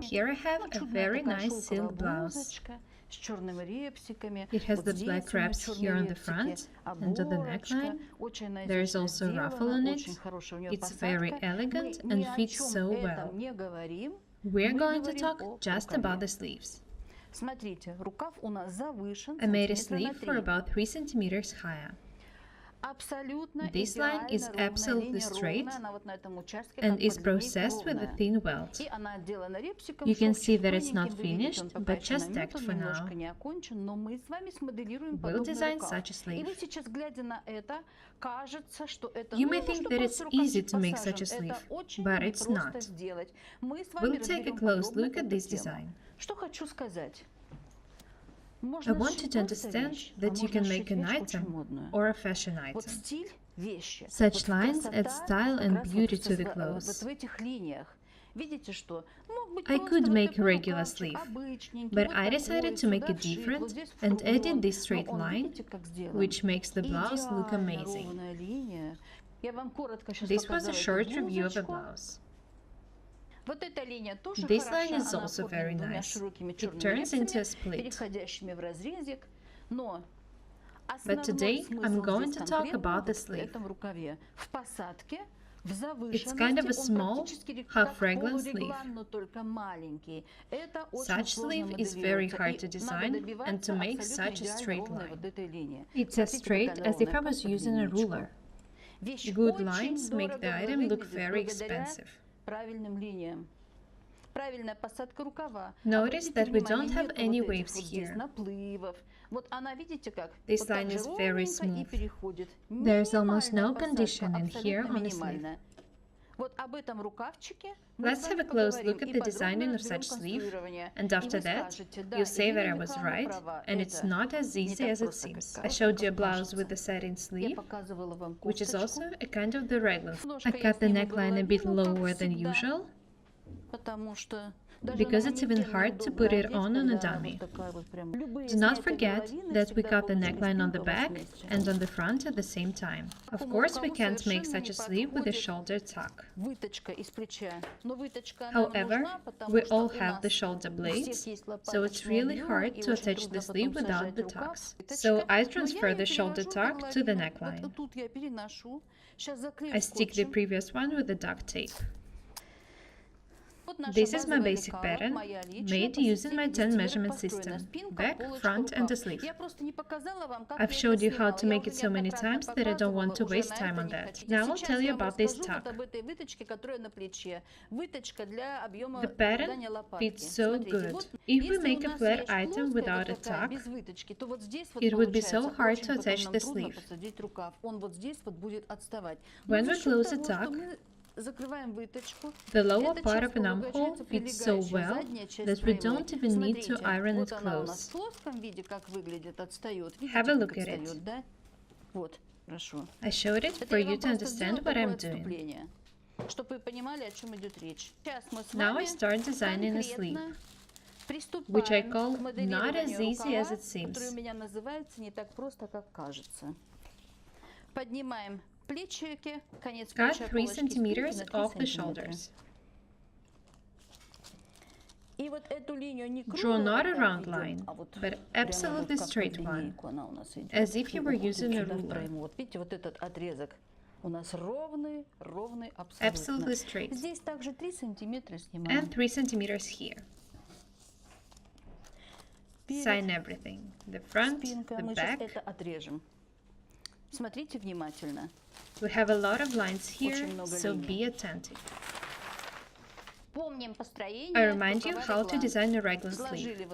Here I have a very nice silk blouse. It has the black wraps here on the front and on the neckline. There is also a ruffle on it. It's very elegant and fits so well. We're going to talk just about the sleeves. I made a sleeve for about 3 centimeters higher. This line is absolutely straight and is processed with a thin welt. You can see that it's not finished, but just tacked for now. We'll design such a sleeve. You may think that it's easy to make such a sleeve, but it's not. We'll take a close look at this design. I want you to understand that you can make an item or a fashion item. Such lines add style and beauty to the clothes. I could make a regular sleeve, but I decided to make it different and added this straight line, which makes the blouse look amazing. This was a short review of the blouse. This line is also very nice. It turns into a split. But today I'm going to talk about the sleeve. It's kind of a small, half-raglan sleeve. Such sleeve is very hard to design and to make such a straight line. It's as straight as if I was using a ruler. Good lines make the item look very expensive. Notice that we don't have any waves here. This line is very smooth. There's almost no condition in here on the sleeve. Let's have a close look at the designing of such sleeve, and after that, you'll say that I was right, and it's not as easy as it seems. I showed you a blouse with a satin sleeve, which is also a kind of the raglan. I cut the neckline a bit lower than usual, because it's even hard to put it on a dummy. Do not forget that we cut the neckline on the back and on the front at the same time. Of course, we can't make such a sleeve with a shoulder tuck. However, we all have the shoulder blades, so it's really hard to attach the sleeve without the tucks. So I transfer the shoulder tuck to the neckline. I stick the previous one with the duct tape. This is my basic pattern, made using my 10 measurement system, back, front and the sleeve. I've showed you how to make it so many times that I don't want to waste time on that. Now I'll tell you about this tuck. The pattern fits so good. If we make a flat item without a tuck, it would be so hard to attach the sleeve. When we close the tuck, the lower part of an armhole fits so well that we don't even need to iron it close. Have a look at it. I showed it for you to understand what I'm doing. Now I start designing a sleeve, which I call not as easy as it seems. Cut 3 centimeters off the shoulders. Draw not a round line, but absolutely straight one, as if you were using a ruler. Absolutely straight. And 3 centimeters here. Sign everything, the front, the back. We have a lot of lines here, so be attentive. I remind you how to design a raglan sleeve.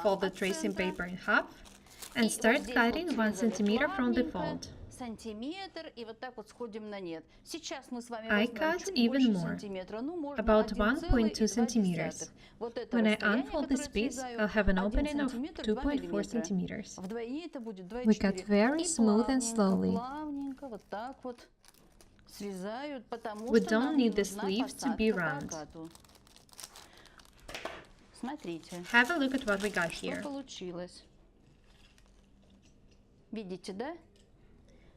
Fold the tracing paper in half and start cutting 1 centimeter from the fold. I cut even more, about 1.2 centimeters. When I unfold this piece, I'll have an opening of 2.4 centimeters. We cut very smooth and slowly. We don't need the sleeves to be round. Have a look at what we got here.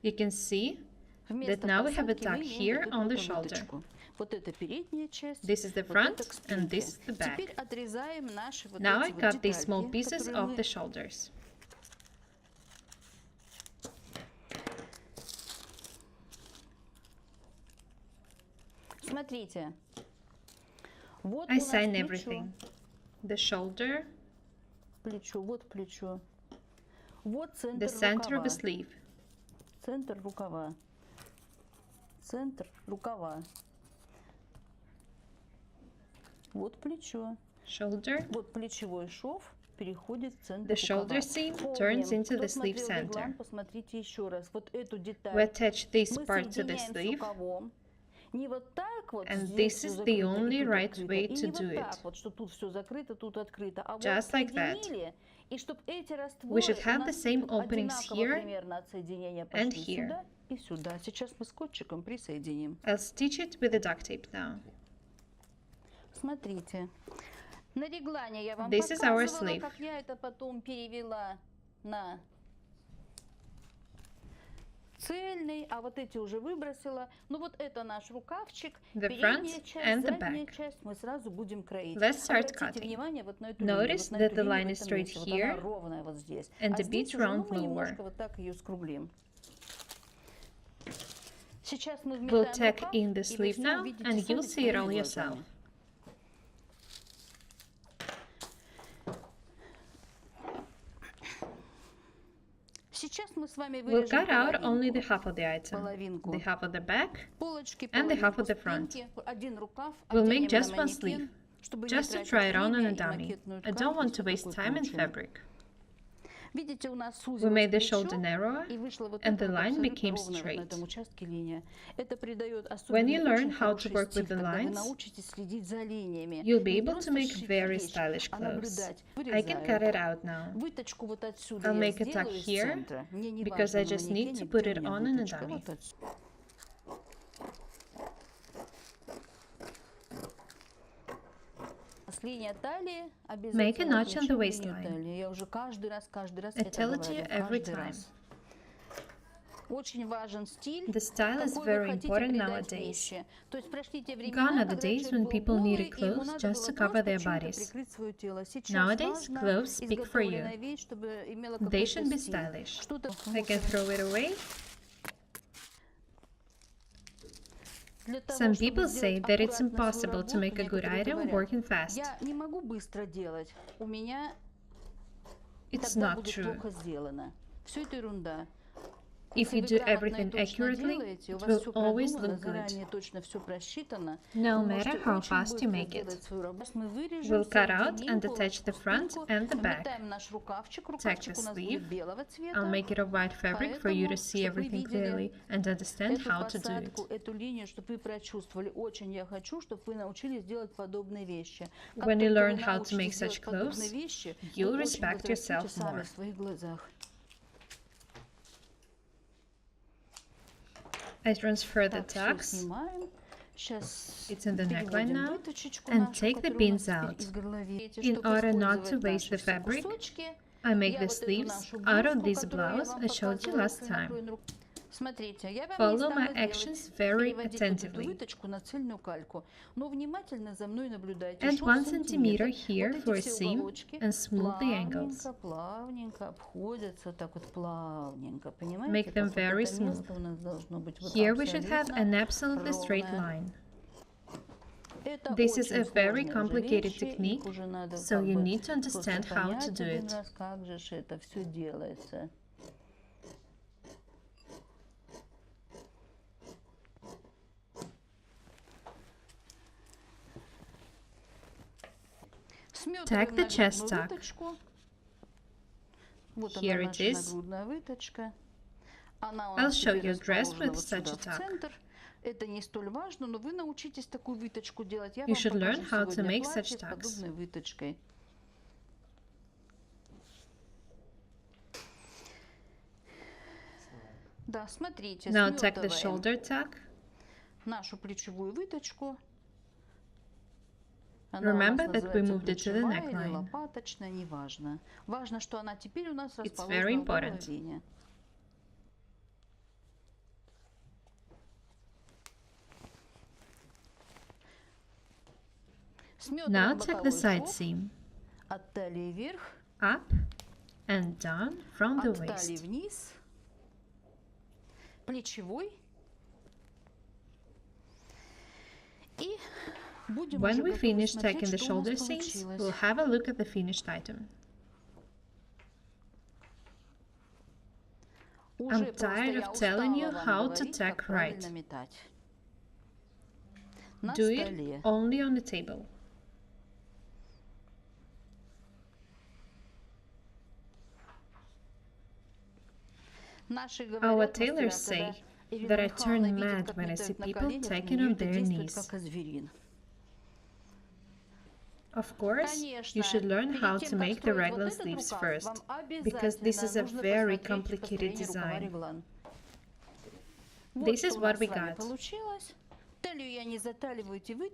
You can see that now we have a tuck here on the shoulder. This is the front and this is the back. Now I cut these small pieces off the shoulders. I sign everything. The shoulder, the center of the sleeve, shoulder, the shoulder seam turns into the sleeve center. We attach this part to the sleeve, and this is the only right way to do it. Just like that. We should have the same openings here and here. I'll stitch it with the duct tape now. This is our sleeve. The front and the back. Let's start cutting. Notice that the line is straight here and a bit round lower. We'll tack in the sleeve now, and you'll see it all yourself. We'll cut out only the half of the item, the half of the back and the half of the front. We'll make just one sleeve, just to try it on a dummy. I don't want to waste time and fabric. We made the shoulder narrower, and the line became straight. When you learn how to work with the lines, you'll be able to make very stylish clothes. I can cut it out now. I'll make a tuck here, because I just need to put it on a dummy. Make a notch on the waistline. I tell it to you every time. The style is very important nowadays. Gone are the days when people needed clothes just to cover their bodies. Nowadays, clothes speak for you. They should be stylish. I can throw it away. Some people say that it's impossible to make a good item working fast. It's not true. If you do everything accurately, it will always look good, no matter how fast you make it. We'll cut out and attach the front and the back. Tack the sleeve. I'll make it of white fabric for you to see everything clearly and understand how to do it. When you learn how to make such clothes, you'll respect yourself more. I transfer the tucks, it's in the neckline now, and take the pins out. In order not to waste the fabric, I make the sleeves out of this blouse I showed you last time. Follow my actions very attentively. Add 1 centimeter here for a seam and smooth the angles. Make them very smooth. Here we should have an absolutely straight line. This is a very complicated technique, so you need to understand how to do it. Tack the chest tuck. Here it is. I'll show you a dress with such a tuck. You should learn how to make such tucks. Now tack the shoulder tuck. Remember that we moved it to the neckline. It's very important. Now take the side seam up and down from the waist. When we finish tacking the shoulder seams, we'll have a look at the finished item. I'm tired of telling you how to tack right. Do it only on the table. Our tailors say that I turn mad when I see people tacking on their knees. Of course, you should learn how to make the raglan sleeves first, because this is a very complicated design. This is what we got.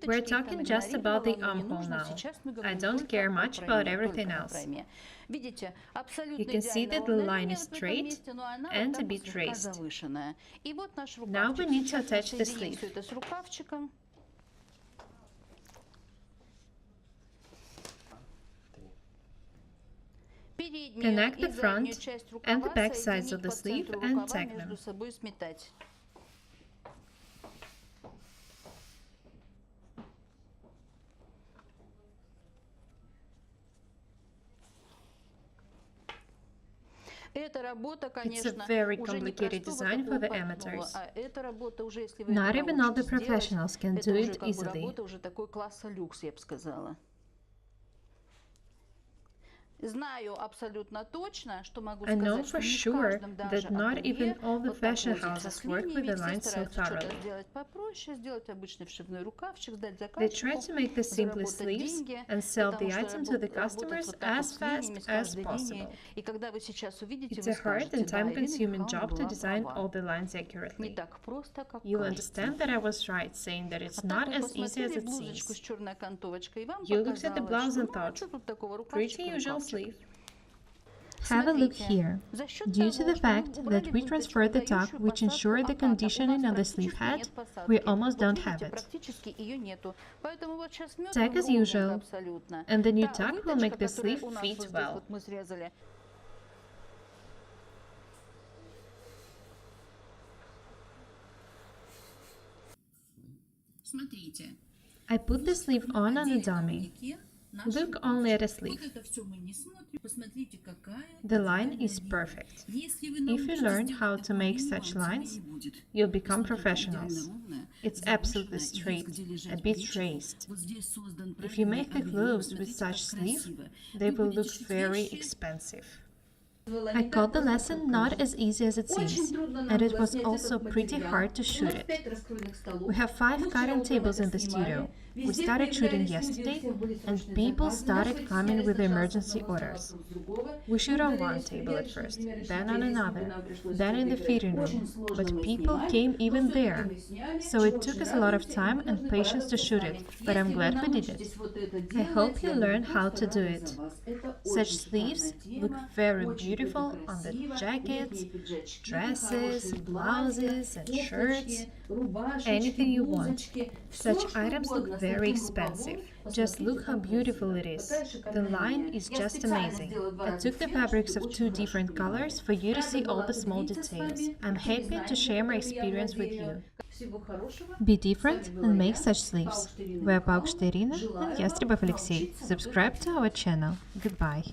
We're talking just about the armhole now. I don't care much about everything else. You can see that the line is straight and a bit raised. Now we need to attach the sleeve. Connect the front and the back sides of the sleeve and tack them. It's a very complicated design for the amateurs. Not even all the professionals can do it easily. I know for sure that not even all the fashion houses work with the lines so thoroughly. They try to make the simplest sleeves and sell the item to the customers as fast as possible. It's a hard and time-consuming job to design all the lines accurately. You'll understand that I was right saying that it's not as easy as it seems. You looked at the blouse and thought, pretty usual sleeve. Have a look here. Due to the fact that we transferred the tuck, which ensured the conditioning of the sleeve head, we almost don't have it. Tack as usual, and the new tuck will make the sleeve fit well. I put the sleeve on a dummy. Look only at a sleeve. The line is perfect. If you learn how to make such lines, you'll become professionals. It's absolutely straight, a bit raised. If you make the clothes with such sleeve, they will look very expensive. I caught the lesson not as easy as it seems, and it was also pretty hard to shoot it. We have 5 cutting tables in the studio. We started shooting yesterday, and people started coming with emergency orders. We shoot on one table at first, then on another, then in the fitting room, but people came even there. So it took us a lot of time and patience to shoot it, but I'm glad we did it. I hope you learn how to do it. Such sleeves look very beautiful on the jackets, dresses, blouses and shirts, anything you want. Such items look very expensive. Just look how beautiful it is. The line is just amazing. I took the fabrics of 2 different colors for you to see all the small details. I'm happy to share my experience with you. Be different and make such sleeves. We're Paukštė Irina and Yastribov Alexey. Subscribe to our channel. Goodbye.